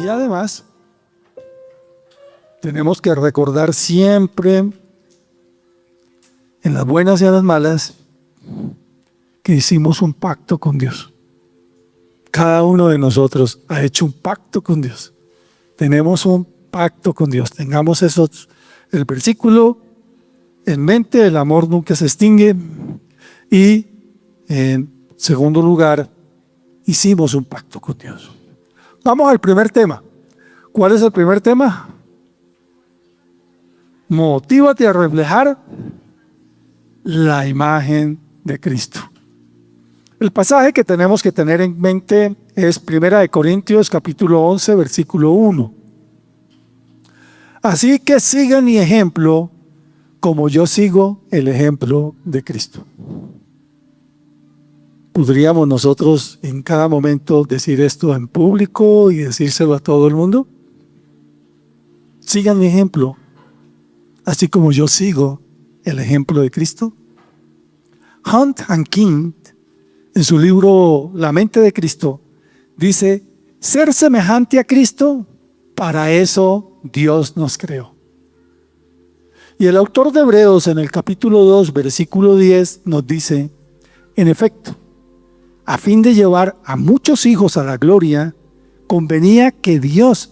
Y además, tenemos que recordar siempre, en las buenas y en las malas, que hicimos un pacto con Dios. Cada uno de nosotros ha hecho un pacto con Dios. Tenemos un pacto con Dios. Tengamos el versículo en mente: el amor nunca se extingue. Y en segundo lugar, hicimos un pacto con Dios. Vamos al primer tema. ¿Cuál es el primer tema? Motívate a reflejar la imagen de Cristo. El pasaje que tenemos que tener en mente es 1 Corintios capítulo 11, versículo 1. Así que sigan mi ejemplo como yo sigo el ejemplo de Cristo. ¿Podríamos nosotros en cada momento decir esto en público y decírselo a todo el mundo? Sigan mi ejemplo, así como yo sigo el ejemplo de Cristo. Hunt and King, en su libro La mente de Cristo, dice: ser semejante a Cristo, para eso Dios nos creó. Y el autor de Hebreos en el capítulo 2, versículo 10 nos dice: en efecto, a fin de llevar a muchos hijos a la gloria, convenía que Dios,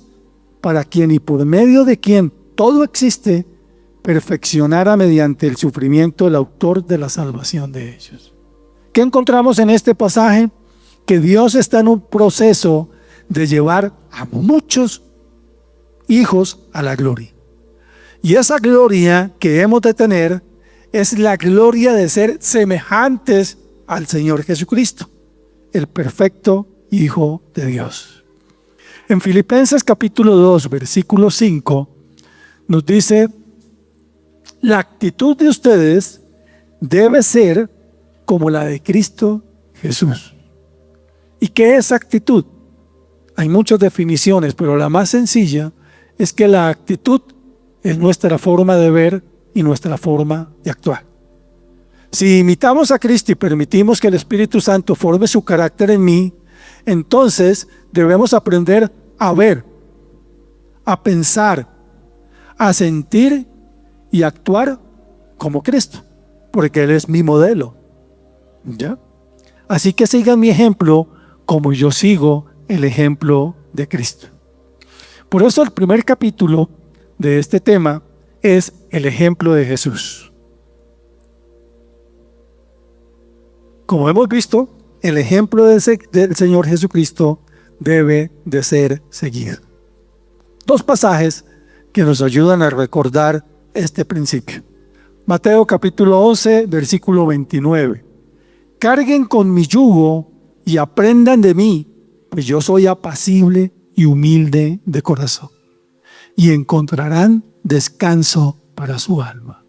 para quien y por medio de quien todo existe, perfeccionara mediante el sufrimiento el autor de la salvación de ellos. ¿Qué encontramos en este pasaje? Que Dios está en un proceso de llevar a muchos hijos a la gloria. Y esa gloria que hemos de tener es la gloria de ser semejantes al Señor Jesucristo, el perfecto Hijo de Dios. En Filipenses capítulo 2, versículo 5, nos dice: la actitud de ustedes debe ser como la de Cristo Jesús. ¿Y qué es actitud? Hay muchas definiciones, pero la más sencilla es que la actitud es nuestra forma de ver y nuestra forma de actuar. Si imitamos a Cristo y permitimos que el Espíritu Santo forme su carácter en mí, entonces debemos aprender a ver, a pensar, a sentir y actuar como Cristo, porque Él es mi modelo. ¿Ya? Así que sigan mi ejemplo como yo sigo el ejemplo de Cristo. Por eso el primer capítulo de este tema es el ejemplo de Jesús. Como hemos visto, el ejemplo del Señor Jesucristo debe de ser seguido. Dos pasajes que nos ayudan a recordar este principio. Mateo capítulo 11, versículo 29. Carguen con mi yugo y aprendan de mí, pues yo soy apacible y humilde de corazón, y encontrarán descanso para su alma.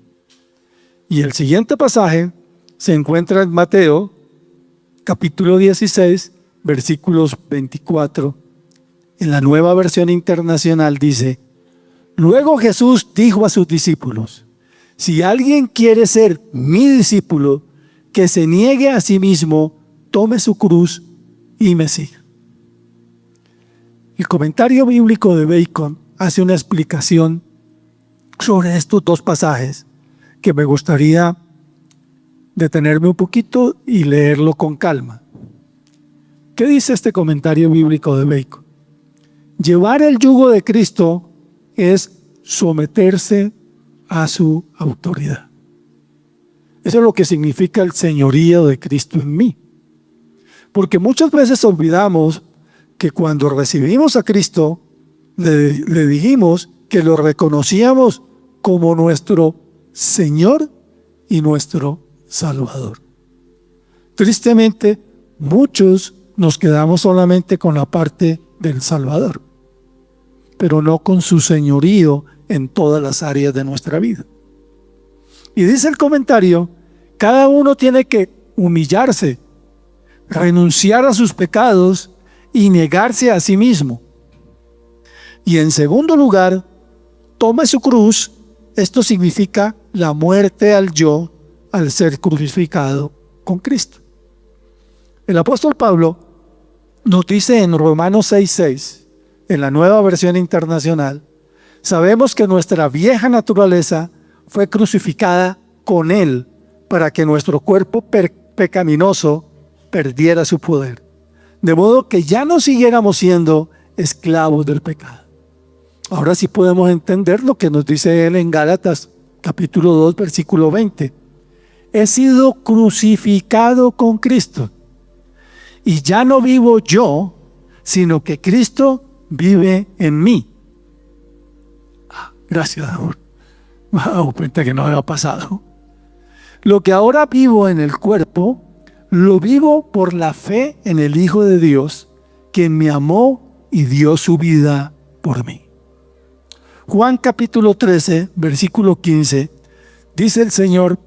Y el siguiente pasaje se encuentra en Mateo capítulo 16, versículos 24. En la Nueva Versión Internacional dice: luego Jesús dijo a sus discípulos: si alguien quiere ser mi discípulo, que se niegue a sí mismo, tome su cruz y me siga. El comentario bíblico de Bacon hace una explicación sobre estos dos pasajes que me gustaría detenerme un poquito y leerlo con calma. ¿Qué dice este comentario bíblico de Bacon? Llevar el yugo de Cristo es someterse a su autoridad. Eso es lo que significa el señorío de Cristo en mí. Porque muchas veces olvidamos que cuando recibimos a Cristo, le dijimos que lo reconocíamos como nuestro Señor y nuestro Salvador. Tristemente, muchos nos quedamos solamente con la parte del Salvador, pero no con su señorío en todas las áreas de nuestra vida. Y dice el comentario: cada uno tiene que humillarse, renunciar a sus pecados y negarse a sí mismo. Y en segundo lugar, tome su cruz. Esto significa la muerte al yo, al ser crucificado con Cristo. El apóstol Pablo nos dice en Romanos 6:6: en la Nueva Versión Internacional, sabemos que nuestra vieja naturaleza fue crucificada con Él para que nuestro cuerpo pecaminoso perdiera su poder, de modo que ya no siguiéramos siendo esclavos del pecado. Ahora sí podemos entender lo que nos dice él en Gálatas capítulo 2, versículo 20. He sido crucificado con Cristo, y ya no vivo yo, sino que Cristo vive en mí. Gracias, amor. Me he dado cuenta que no había pasado. Lo que ahora vivo en el cuerpo, lo vivo por la fe en el Hijo de Dios, quien me amó y dio su vida por mí. Juan capítulo 13, versículo 15, dice el Señor: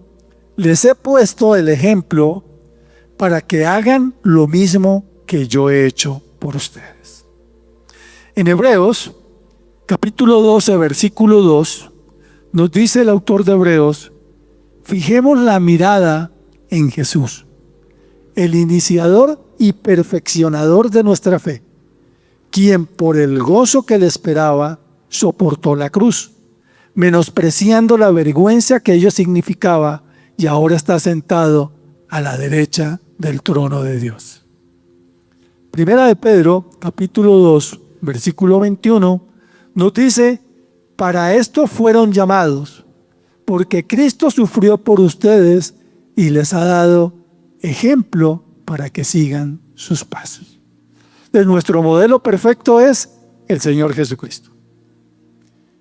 les he puesto el ejemplo para que hagan lo mismo que yo he hecho por ustedes. En Hebreos capítulo 12, versículo 2, nos dice el autor de Hebreos: fijemos la mirada en Jesús, el iniciador y perfeccionador de nuestra fe, quien por el gozo que le esperaba soportó la cruz, menospreciando la vergüenza que ello significaba, y ahora está sentado a la derecha del trono de Dios. Primera de Pedro, capítulo 2, versículo 21, nos dice: para esto fueron llamados, porque Cristo sufrió por ustedes y les ha dado ejemplo para que sigan sus pasos. Entonces, nuestro modelo perfecto es el Señor Jesucristo.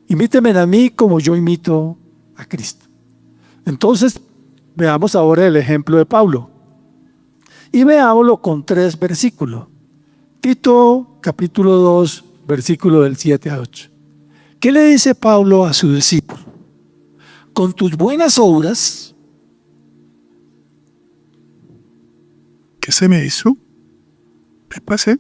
Imítenme a mí como yo imito a Cristo. Entonces, veamos ahora el ejemplo de Pablo. Y veámoslo con 3 versículos. Tito, capítulo 2, versículo del 7 a 8. ¿Qué le dice Pablo a su discípulo? Con tus buenas obras. ¿Qué se me hizo? ¿Qué pasé?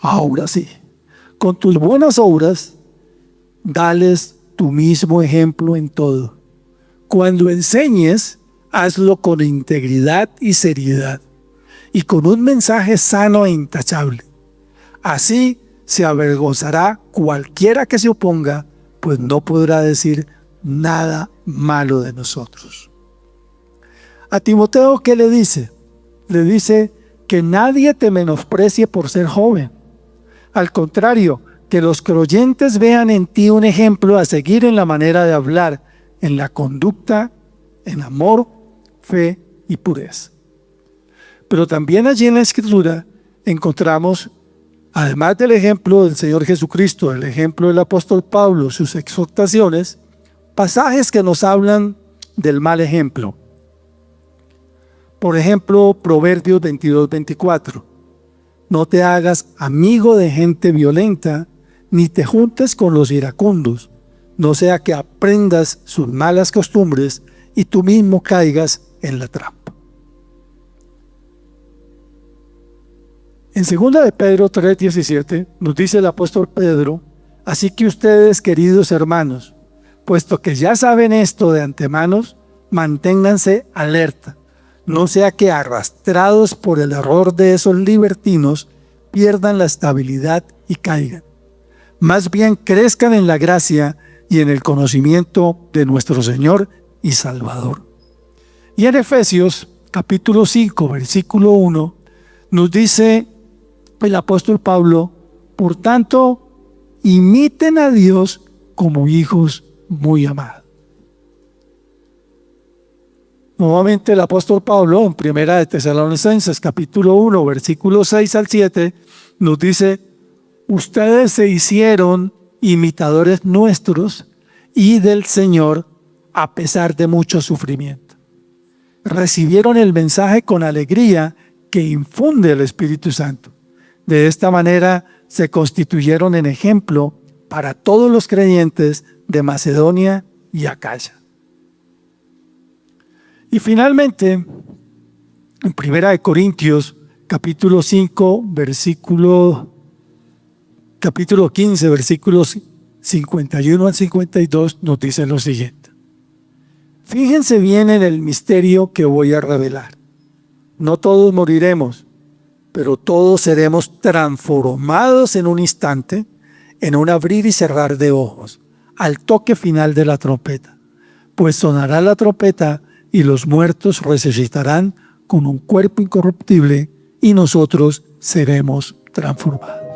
Ahora sí, con tus buenas obras, dales tu mismo ejemplo en todo. Cuando enseñes, hazlo con integridad y seriedad, y con un mensaje sano e intachable. Así se avergonzará cualquiera que se oponga, pues no podrá decir nada malo de nosotros. A Timoteo, ¿qué le dice? Le dice que nadie te menosprecie por ser joven. Al contrario, que los creyentes vean en ti un ejemplo a seguir en la manera de hablar, en la conducta, en amor, fe y pureza. Pero también allí en la Escritura encontramos, además del ejemplo del Señor Jesucristo, el ejemplo del apóstol Pablo, sus exhortaciones, pasajes que nos hablan del mal ejemplo. Por ejemplo, Proverbios 22, 24. No te hagas amigo de gente violenta, ni te juntes con los iracundos, no sea que aprendas sus malas costumbres y tú mismo caigas en la trampa. En 2 de Pedro 3:17 nos dice el apóstol Pedro: así que ustedes, queridos hermanos, puesto que ya saben esto de antemano, manténganse alerta, no sea que arrastrados por el error de esos libertinos pierdan la estabilidad y caigan. Más bien crezcan en la gracia y en el conocimiento de nuestro Señor y Salvador. Y en Efesios capítulo 5, versículo 1, nos dice el apóstol Pablo: por tanto, imiten a Dios como hijos muy amados. Nuevamente el apóstol Pablo, en Primera de Tesalonicenses, capítulo 1, versículos 6 al 7, nos dice: ustedes se hicieron imitadores nuestros y del Señor a pesar de mucho sufrimiento. Recibieron el mensaje con alegría que infunde el Espíritu Santo. De esta manera se constituyeron en ejemplo para todos los creyentes de Macedonia y Acaya. Y finalmente, en 1 Corintios, capítulo 5, capítulo 15, versículos 51 al 52, nos dice lo siguiente: Fíjense bien en el misterio que voy a revelar. No todos moriremos, pero todos seremos transformados en un instante, en un abrir y cerrar de ojos, al toque final de la trompeta. Pues sonará la trompeta y los muertos resucitarán con un cuerpo incorruptible y nosotros seremos transformados.